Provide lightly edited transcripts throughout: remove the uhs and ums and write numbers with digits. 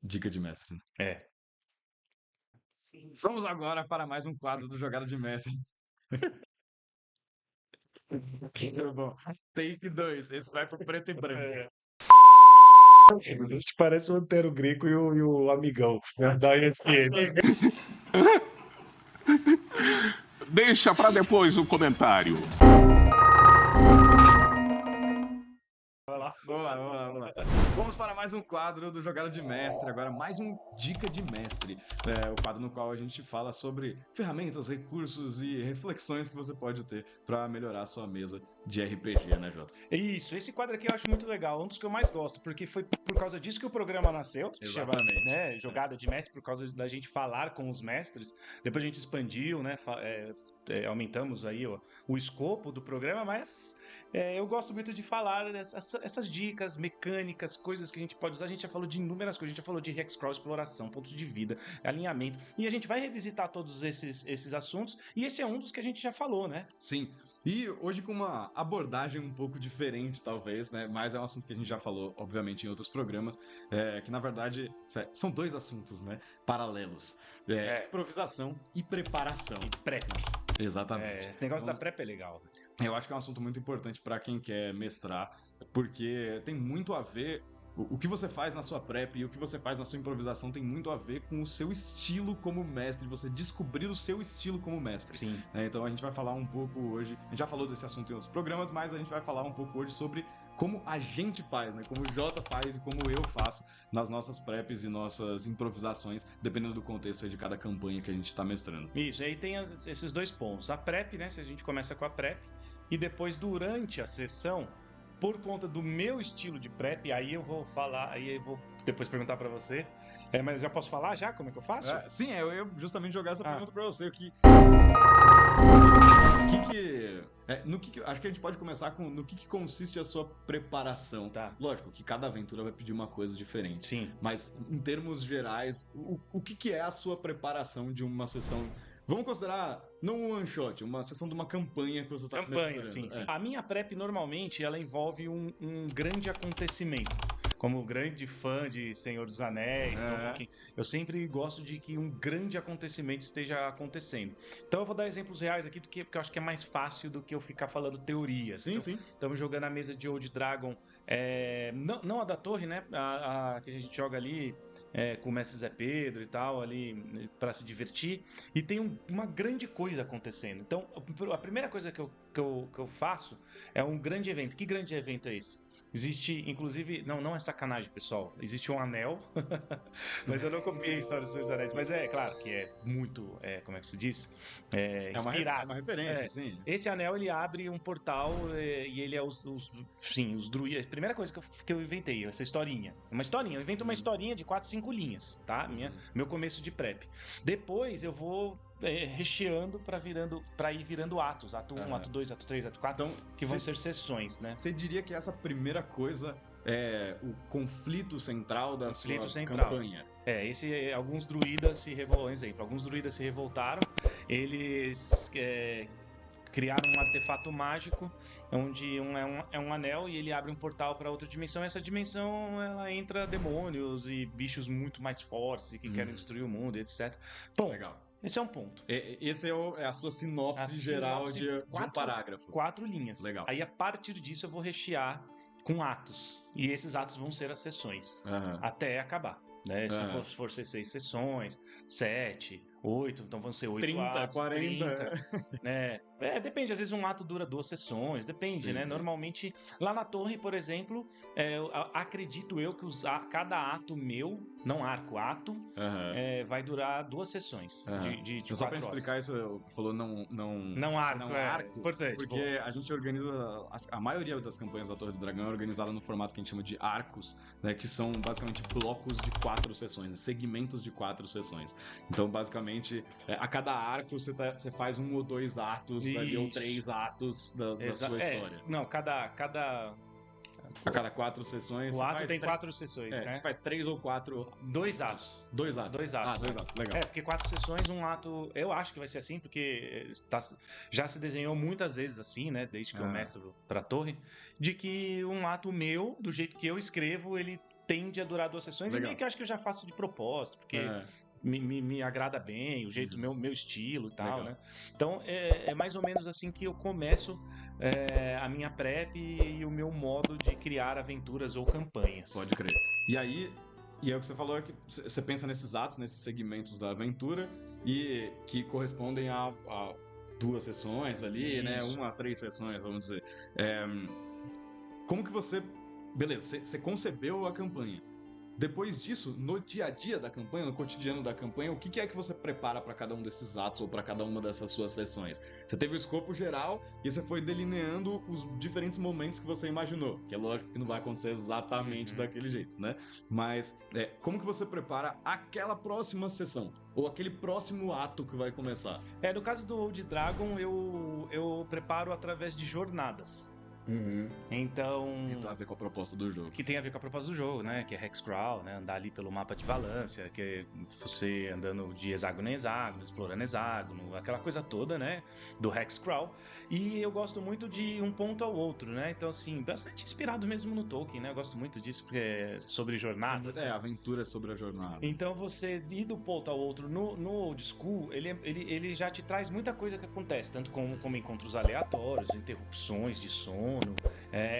Dica de mestre, né? É. Vamos agora para mais um quadro do Jogada de Mestre. Bom, take 2. Esse vai pro preto e branco. A gente parece o Antero Greco e o amigão, né, da ESPN. Deixa pra depois o comentário. Vamos lá. Vamos para mais um quadro do Jogada de Mestre. Agora, mais um Dica de Mestre. O quadro no qual a gente fala sobre ferramentas, recursos e reflexões que você pode ter para melhorar a sua mesa de RPG, né, Jota? Isso, esse quadro aqui eu acho muito legal, um dos que eu mais gosto, porque foi por causa disso que o programa nasceu, que chama, Exatamente. né, Jogada de Mestre, por causa da gente falar com os mestres. Depois a gente expandiu, né, aumentamos aí o escopo do programa, mas eu gosto muito de falar essas dicas, mecânicas, coisas que a gente pode usar. A gente já falou de inúmeras coisas, a gente já falou de hexcrawl, exploração, pontos de vida, alinhamento, e a gente vai revisitar todos esses assuntos, e esse é um dos que a gente já falou, né? Sim. E hoje com uma abordagem um pouco diferente, talvez, né? Mas é um assunto que a gente já falou, obviamente, em outros programas, que na verdade são dois assuntos, né? Paralelos. Improvisação e preparação. E prep. Exatamente. Esse negócio Então, da prep é legal. eu acho que é um assunto muito importante para quem quer mestrar, porque tem muito a ver. O que você faz na sua prep e o que você faz na sua improvisação tem muito a ver com o seu estilo como mestre, você descobrir o seu estilo como mestre. Sim. Então a gente vai falar um pouco hoje, a gente já falou desse assunto em outros programas, mas a gente vai falar um pouco hoje sobre como a gente faz, né? Como o Jota faz e como eu faço nas nossas preps e nossas improvisações, dependendo do contexto aí de cada campanha que a gente está mestrando. Isso, e aí tem esses dois pontos. A prep, né? Se a gente começa com a prep, e depois durante a sessão, por conta do meu estilo de prep, aí eu vou falar, aí eu vou depois perguntar pra você. Mas já posso falar já como é que eu faço? Sim, eu ia justamente jogar essa pergunta pra você. Acho que a gente pode começar com no que consiste a sua preparação. Tá. Lógico que cada aventura vai pedir uma coisa diferente. Sim. Mas em termos gerais, o que é a sua preparação de uma sessão? Vamos considerar não um one shot, uma sessão de uma campanha que você está Campanha, sim. A minha prep normalmente ela envolve um grande acontecimento. Como grande fã de Senhor dos Anéis, Tolkien, eu sempre gosto de que um grande acontecimento esteja acontecendo. Então eu vou dar exemplos reais aqui, porque eu acho que é mais fácil do que eu ficar falando teorias. Sim, sim. Estamos jogando a mesa de Old Dragon, não a da torre, né? A que a gente joga ali com o Mestre Zé Pedro e tal, ali para se divertir. E tem uma grande coisa acontecendo. Então a primeira coisa que eu faço é um grande evento. Que grande evento é esse? Existe, inclusive, não é sacanagem, pessoal. Existe um anel, mas eu não copiei a história dos Senhor dos Anéis. Mas é claro que é muito, como é que se diz? Inspirado. É uma referência, sim. Esse anel ele abre um portal e ele é os druidas. Primeira coisa que eu inventei, essa historinha. Uma historinha, eu invento uma historinha de 4, 5 linhas, tá? Meu começo de prep. Depois eu vou recheando para ir virando atos. Ato 1, ato 2, ato 3, ato 4, então, que vão ser sessões, né? Você diria que essa primeira coisa é o conflito central da sua campanha? Alguns druidas se revoltaram. Exemplo, alguns druidas se revoltaram, eles criaram um artefato mágico, onde é um anel e ele abre um portal para outra dimensão. E essa dimensão ela entra demônios e bichos muito mais fortes e que querem destruir o mundo, etc. Bom, legal. Esse é um ponto. Esse é a sua sinopse geral de um parágrafo. 4 linhas. Legal. Aí, a partir disso, eu vou rechear com atos. E esses atos vão ser as sessões. Até acabar. Né? Se for ser 6 sessões, 7, 8, então vão ser 8 30, atos. 40. 30, né? Depende, às vezes um ato dura 2 sessões, depende, sim, né? Sim. Normalmente, lá na torre, por exemplo, acredito eu que cada ato meu, não ato, vai durar 2 sessões de só pra explicar isso, eu falou não arco, importante. Porque a gente organiza, a maioria das campanhas da Torre do Dragão é organizada no formato que a gente chama de arcos, né? Que são basicamente blocos de 4 sessões, né, segmentos de 4 sessões. Então, basicamente, a cada arco você faz 1 ou 2 atos ali, ou 3 atos da sua história. Não, a cada 4 sessões. O ato tem 4 sessões, né? Você faz 3 ou 4. 2 atos. 2 atos. 2 atos. 2 atos, legal. Porque 4 sessões, um ato. Eu acho que vai ser assim, porque já se desenhou muitas vezes assim, né? Desde que eu mestro pra torre, de que um ato meu, do jeito que eu escrevo, ele tende a durar 2 sessões, Legal. e meio que eu acho que eu já faço de propósito, porque me agrada bem, o jeito, meu estilo e tal, Legal. né? Então, é mais ou menos assim que eu começo a minha prep e o meu modo de criar aventuras ou campanhas. Pode crer. E aí o que você falou é que você pensa nesses atos, nesses segmentos da aventura, e que correspondem a 2 sessões ali, né? Isso. 1 a 3 sessões, vamos dizer. Como que você... Beleza, você concebeu a campanha. Depois disso, no dia a dia da campanha, no cotidiano da campanha, o que é que você prepara para cada um desses atos ou para cada uma dessas suas sessões? Você teve o escopo geral e você foi delineando os diferentes momentos que você imaginou, que é lógico que não vai acontecer exatamente daquele jeito, né? Mas como que você prepara aquela próxima sessão? Ou aquele próximo ato que vai começar? No caso do Old Dragon, eu preparo através de jornadas. Então... Que tem a ver com a proposta do jogo. Que tem a ver com a proposta do jogo, né? Que é Hexcrawl, né? Andar ali pelo mapa de Valância, que é você andando de hexágono em hexágono, explorando hexágono, aquela coisa toda, né? Do Hexcrawl. E eu gosto muito de um ponto ao outro, né? Então, assim, bastante inspirado mesmo no Tolkien, né? Eu gosto muito disso, porque é sobre jornadas. A aventura é sobre a jornada. Então, você ir do ponto ao outro no Old School, ele já te traz muita coisa que acontece, tanto como encontros aleatórios, interrupções de sono,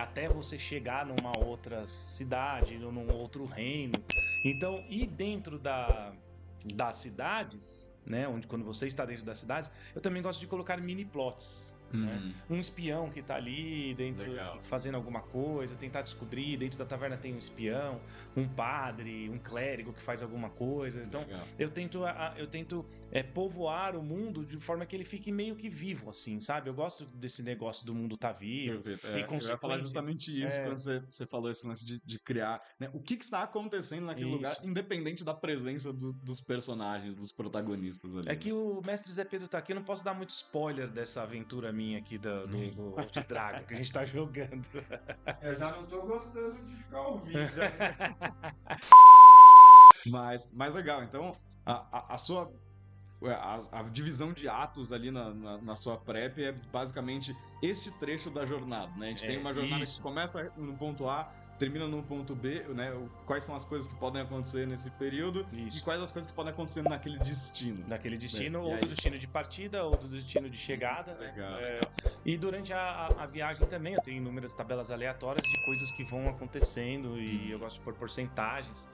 até você chegar numa outra cidade, ou num outro reino. Então, e dentro das cidades, né, quando você está dentro das cidades, eu também gosto de colocar mini plots. Né? Um espião que tá ali dentro, Legal. fazendo alguma coisa, tentar descobrir. Dentro da taverna tem um espião, um padre, um clérigo que faz alguma coisa. Então, Legal. eu tento povoar o mundo de forma que ele fique meio que vivo, assim, sabe? Eu gosto desse negócio do mundo tá vivo. Perfeito. E Eu ia falar justamente isso quando você falou esse lance de criar, né, o que está acontecendo naquele Isso. lugar, independente da presença dos personagens, dos protagonistas ali. É que o mestre Zé Pedro tá aqui, eu não posso dar muito spoiler dessa aventura minha aqui do Old Dragon que a gente tá jogando. Eu já não tô gostando de ficar ouvindo. Mas legal, então a sua a divisão de atos ali na sua prep é basicamente este trecho da jornada, né? A gente tem uma jornada isso. que começa no ponto A, termina no ponto B, né? Quais são as coisas que podem acontecer nesse período Isso. e quais as coisas que podem acontecer naquele destino. Daquele destino, E ou aí? do destino de partida, ou do destino de chegada. né? Legal. E durante a viagem também eu tenho inúmeras tabelas aleatórias de coisas que vão acontecendo e eu gosto de pôr porcentagens.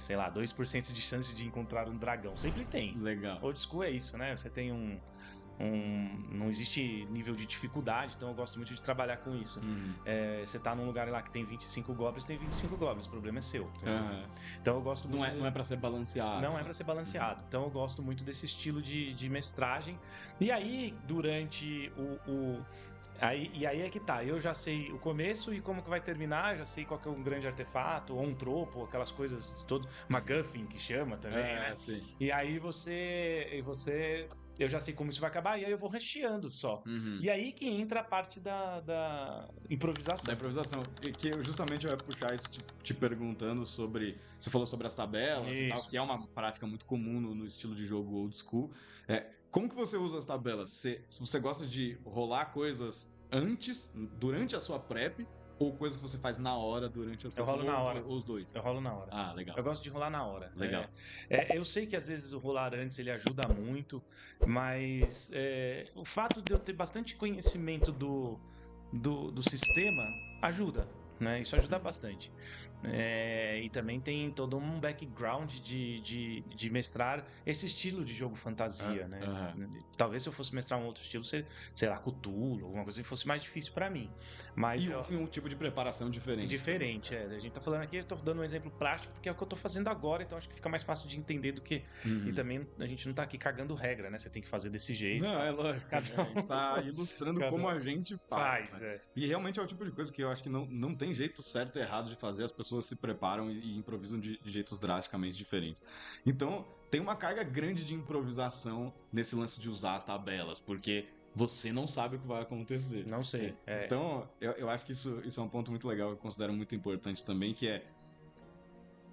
Sei lá, 2% de chance de encontrar um dragão. Sempre tem. Legal. Old School é isso, né? Você tem não existe nível de dificuldade, então eu gosto muito de trabalhar com isso. Você tá num lugar lá que tem 25 goblins, tem 25 goblins, o problema é seu. Aham. Então eu gosto muito... Não é pra ser balanceado. Não é pra ser balanceado. Então eu gosto muito desse estilo de mestragem. E aí, durante aí é que tá, eu já sei o começo e como que vai terminar, já sei qual que é um grande artefato, ou um tropo, aquelas coisas todo, uma guffin que chama também, né? Sim. E aí eu já sei como isso vai acabar, e aí eu vou recheando só. E aí que entra a parte da improvisação. Da improvisação. E que justamente eu ia puxar isso te perguntando sobre... Você falou sobre as tabelas e tal, Isso. que é uma prática muito comum no estilo de jogo old school. Como que você usa as tabelas? Você gosta de rolar coisas antes, durante a sua prep, ou coisas que você faz na hora, durante a sessão? rolo na hora. Ou os dois? Eu rolo na hora. Ah, legal. Eu gosto de rolar na hora. Legal. Eu sei que às vezes o rolar antes ele ajuda muito, mas o fato de eu ter bastante conhecimento do sistema ajuda, né? Isso ajuda bastante. E também tem todo um background de mestrar esse estilo de jogo fantasia, né? Talvez se eu fosse mestrar um outro estilo, sei lá, Cthulhu, alguma coisa assim, fosse mais difícil pra mim. Mas E um tipo de preparação diferente. diferente, A gente tá falando aqui, eu tô dando um exemplo prático, porque é o que eu tô fazendo agora, então acho que fica mais fácil de entender do que... E também a gente não tá aqui cagando regra, né? Você tem que fazer desse jeito. Não, é lógico. Cada A gente tá ilustrando Cada como um a gente faz. faz, né? E realmente é o tipo de coisa que eu acho que não tem jeito certo e errado de fazer, as pessoas se preparam e improvisam de jeitos drasticamente diferentes. Então, tem uma carga grande de improvisação nesse lance de usar as tabelas, porque você não sabe o que vai acontecer. Não sei. Então, eu acho que isso é um ponto muito legal, que eu considero muito importante também, que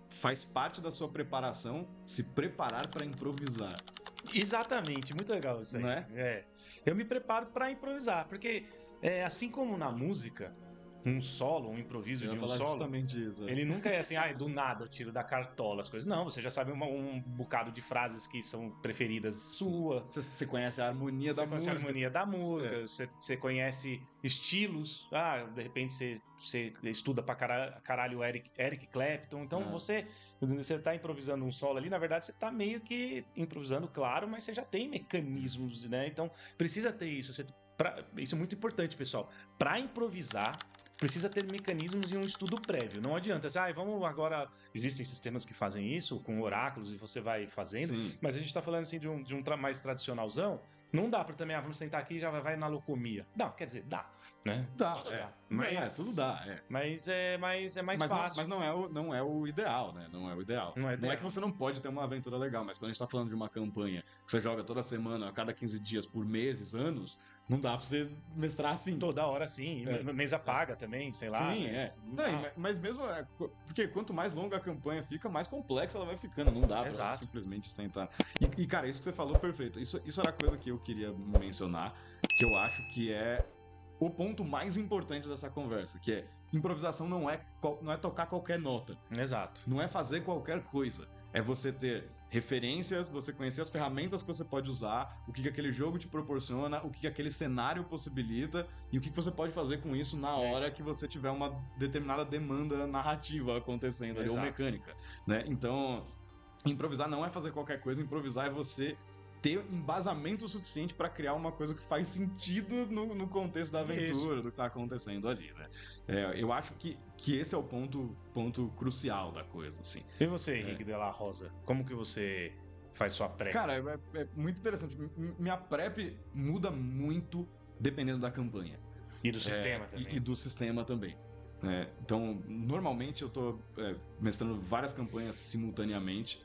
faz parte da sua preparação se preparar para improvisar. Exatamente, muito legal isso aí. Não é? Eu me preparo pra improvisar, porque assim como na música, um solo, um improviso Eu de ia um falar solo, justamente isso. ele nunca é assim, do nada eu tiro da cartola as coisas. Não, você já sabe um bocado de frases que são preferidas sua. Você conhece a harmonia da Você conhece música. a harmonia da música, você conhece estilos. De repente você estuda pra caralho Eric Clapton. Então você tá improvisando um solo ali, na verdade você tá meio que improvisando, claro, mas você já tem mecanismos, né? Então precisa ter isso. Isso é muito importante, pessoal. Pra improvisar, precisa ter mecanismos e um estudo prévio. Não adianta, vamos agora... Existem sistemas que fazem isso com oráculos e você vai fazendo, Sim. mas a gente tá falando assim de um mais tradicionalzão. Não dá pra também, vamos sentar aqui e já vai na locomia. Não, quer dizer, dá, né? Dá, Tudo é. dá. Mas, Tudo dá, é. Mas é mais Mas fácil. não é o ideal, né? Não é o ideal. Não é Não é ideal. que você não pode ter uma aventura legal, mas quando a gente tá falando de uma campanha que você joga toda semana, a cada 15 dias, por meses, anos, não dá pra você mestrar assim. Toda hora sim. Mesa paga também, sei lá. Sim, né? Não, mas mesmo. Porque quanto mais longa a campanha fica, mais complexa ela vai ficando. Não dá pra você Exato. simplesmente sentar. E, cara, isso que você falou, perfeito. Isso era a coisa que eu queria mencionar, que eu acho que é o ponto mais importante dessa conversa, que é improvisação não é tocar qualquer nota. Exato. Não é fazer qualquer coisa. É você ter referências, você conhecer as ferramentas que você pode usar, o que aquele jogo te proporciona, o que aquele cenário possibilita e o que você pode fazer com isso na hora que você tiver uma determinada demanda narrativa acontecendo ali, ou Exato. mecânica, né? Então, improvisar não é fazer qualquer coisa, improvisar é você ter embasamento suficiente para criar uma coisa que faz sentido no contexto da aventura, do que tá acontecendo ali, né? Eu acho que esse é o ponto crucial da coisa, assim. E você, Henrique de la Rosa? Como que você faz sua pré? Cara, é muito interessante. Minha prep muda muito dependendo da campanha. E do sistema também. E do sistema também. Então, normalmente eu tô mestrando várias campanhas simultaneamente.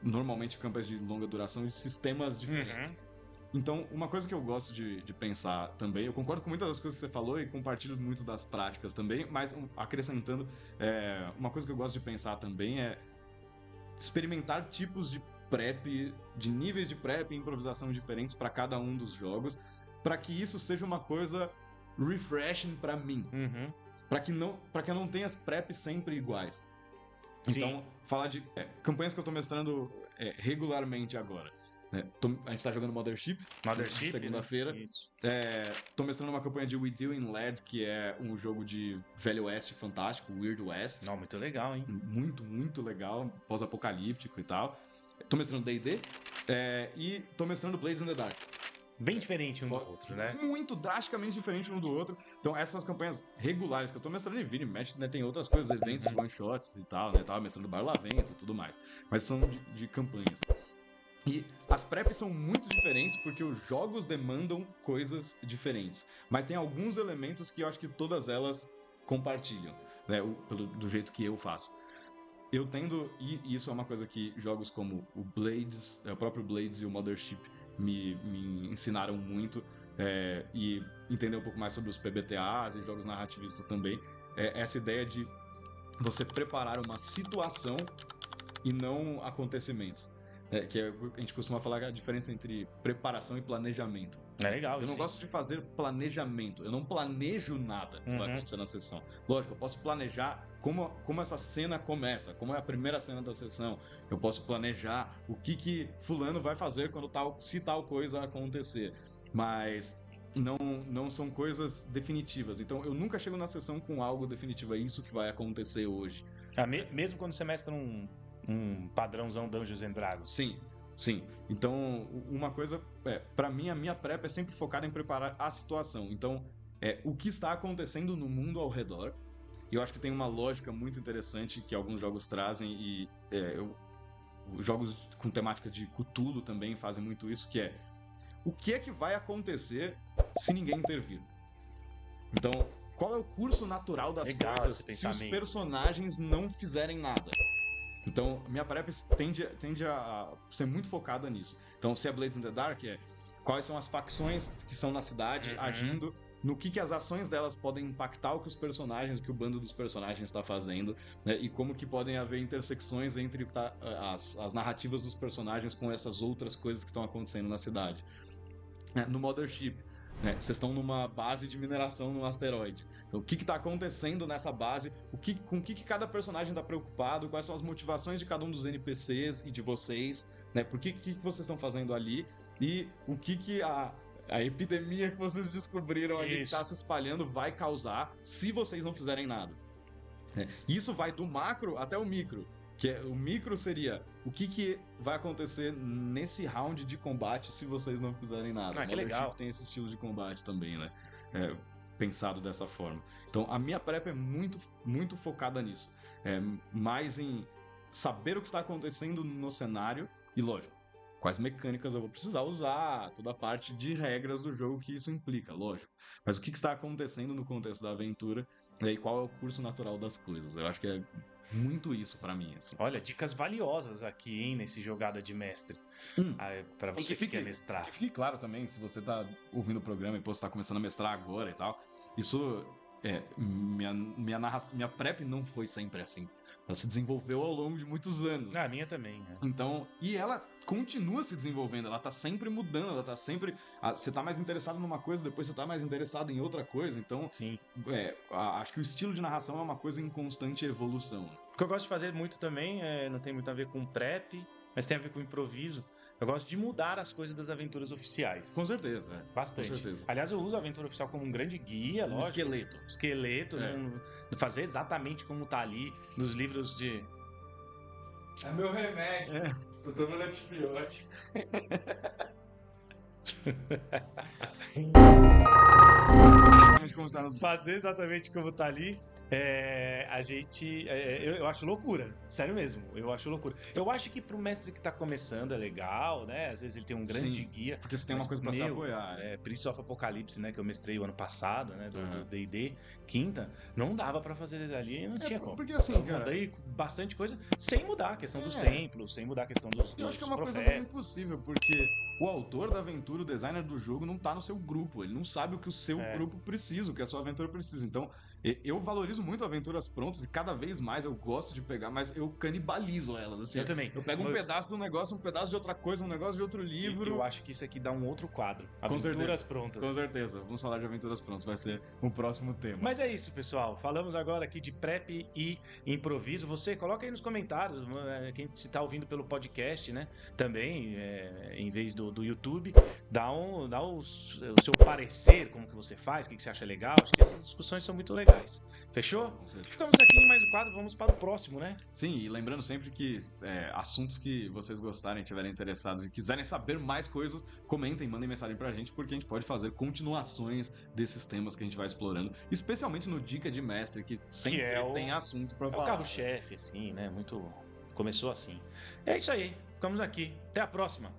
Normalmente campanhas de longa duração e sistemas diferentes. Então, uma coisa que eu gosto de pensar também, eu concordo com muitas das coisas que você falou e compartilho muito das práticas também, mas acrescentando, uma coisa que eu gosto de pensar também é experimentar tipos de prep, de níveis de prep e improvisação diferentes para cada um dos jogos, para que isso seja uma coisa refreshing para mim. Para que eu não tenha as preps sempre iguais. Então, falar de campanhas que eu tô mestrando regularmente agora. A gente tá jogando Mothership segunda-feira. Né? Isso. Tô mestrando uma campanha de We Deal in Lead, que é um jogo de Velho Oeste fantástico, Weird West. Não, muito legal, hein? Muito, muito legal, pós-apocalíptico e tal. Tô mestrando D&D e tô mestrando Blades in the Dark. Bem diferente um do outro, né? Muito drasticamente diferente um do outro. Então, essas são as campanhas regulares que eu tô mestrando e vira e mexe, né? Tem outras coisas, eventos, one-shots e tal, né? Tava mestrando Barlavento e tudo mais. Mas são de campanhas. E as preps são muito diferentes porque os jogos demandam coisas diferentes. Mas tem alguns elementos que eu acho que todas elas compartilham, né? Do jeito que eu faço. Eu tendo, e isso é uma coisa que jogos como o Blades, o próprio Blades e o Mothership me ensinaram muito, e entender um pouco mais sobre os PBTAs e jogos narrativistas também, essa ideia de você preparar uma situação e não acontecimentos. A gente costuma falar que a diferença entre preparação e planejamento. É legal, Eu não gosto de fazer planejamento. Eu não planejo nada que vai acontecer na sessão. Lógico, eu posso planejar como essa cena começa, como é a primeira cena da sessão. Eu posso planejar o que fulano vai fazer se tal coisa acontecer. Mas não são coisas definitivas. Então eu nunca chego na sessão com algo definitivo. É isso que vai acontecer hoje. Mesmo quando você mestra um padrãozão Dungeons and Dragons. Sim. Então, uma coisa, pra mim, a minha prep é sempre focada em preparar a situação. Então, o que está acontecendo no mundo ao redor. E eu acho que tem uma lógica muito interessante que alguns jogos trazem e jogos com temática de Cthulhu também fazem muito isso, que é o que é que vai acontecer se ninguém intervir? Então, qual é o curso natural das coisas se os personagens não fizerem nada? Então, minha prep tende a ser muito focada nisso. Então, se é Blades in the Dark, quais são as facções que estão na cidade agindo, no que as ações delas podem impactar o que o bando dos personagens está fazendo, né? E como que podem haver intersecções entre as narrativas dos personagens com essas outras coisas que estão acontecendo na cidade. No Mothership, né? Vocês estão numa base de mineração num asteroide. Então, o que está acontecendo nessa base? Com o que cada personagem está preocupado? Quais são as motivações de cada um dos NPCs e de vocês? Né? Por que vocês estão fazendo ali? E o que a epidemia que vocês descobriram ali que está se espalhando vai causar se vocês não fizerem nada. Isso vai do macro até o micro. O micro seria o que vai acontecer nesse round de combate se vocês não fizerem nada. Que legal. Tem esse estilo de combate também, né? Pensado dessa forma. Então, a minha prep é muito, muito focada nisso. Mais em saber o que está acontecendo no cenário e, lógico, quais mecânicas eu vou precisar usar, toda a parte de regras do jogo que isso implica, lógico. Mas o que está acontecendo no contexto da aventura e qual é o curso natural das coisas. Eu acho que é muito isso pra mim, assim. Olha, dicas valiosas aqui, hein, nesse Jogada de Mestre. Pra você que quer mestrar. Que fique claro também, se você tá ouvindo o programa e você tá começando a mestrar agora e tal, isso minha prep não foi sempre assim. Ela se desenvolveu ao longo de muitos anos. A minha também, né? Então, e ela continua se desenvolvendo, ela tá sempre mudando, ela tá sempre... Você tá mais interessado numa coisa, depois você tá mais interessado em outra coisa, então... Sim. Acho que o estilo de narração é uma coisa em constante evolução. O que eu gosto de fazer muito também, não tem muito a ver com prep, mas tem a ver com improviso. Eu gosto de mudar as coisas das aventuras oficiais. Com certeza, Bastante. Com certeza. Aliás, eu uso a aventura oficial como um grande guia, lógico. Esqueleto, fazer exatamente como tá ali nos livros de... É meu remédio. Tô tomando antibiótico. Fazer exatamente como tá ali. Eu acho loucura, sério mesmo, eu acho loucura. Eu acho que pro mestre que tá começando é legal, né? Às vezes ele tem um grande guia. Porque você tem uma coisa pra se apoiar. Prince of Apocalipse, né? Que eu mestrei o ano passado, né? Do D&D, quinta, não dava pra fazer ali, não tinha como. Porque assim, cara... Mudei bastante coisa sem mudar a questão dos templos, sem mudar a questão dos Eu acho que é uma profetas. coisa muito impossível, porque o autor da aventura, o designer do jogo, não tá no seu grupo. Ele não sabe o que o seu grupo precisa, o que a sua aventura precisa. Então, eu valorizo muito aventuras prontas e cada vez mais eu gosto de pegar, mas eu canibalizo elas. Assim, eu também. Eu pego um pedaço de um negócio, um pedaço de outra coisa, um negócio de outro livro. Eu acho que isso aqui dá um outro quadro. Aventuras prontas. Com certeza. Vamos falar de aventuras prontas. Vai ser o próximo tema. Mas é isso, pessoal. Falamos agora aqui de prep e improviso. Você coloca aí nos comentários, quem se tá ouvindo pelo podcast, né? Também, em vez do YouTube, dá o seu parecer, como que você faz, o que você acha legal. Acho que essas discussões são muito legais. Fechou? Ficamos aqui em mais um quadro, vamos para o próximo, né? Sim, e lembrando sempre que assuntos que vocês gostarem, tiverem interessados e quiserem saber mais coisas, comentem, mandem mensagem pra gente, porque a gente pode fazer continuações desses temas que a gente vai explorando, especialmente no Dica de Mestre, que sempre tem assunto pra falar. É o carro-chefe, assim, né? Começou assim. É isso aí, ficamos aqui. Até a próxima.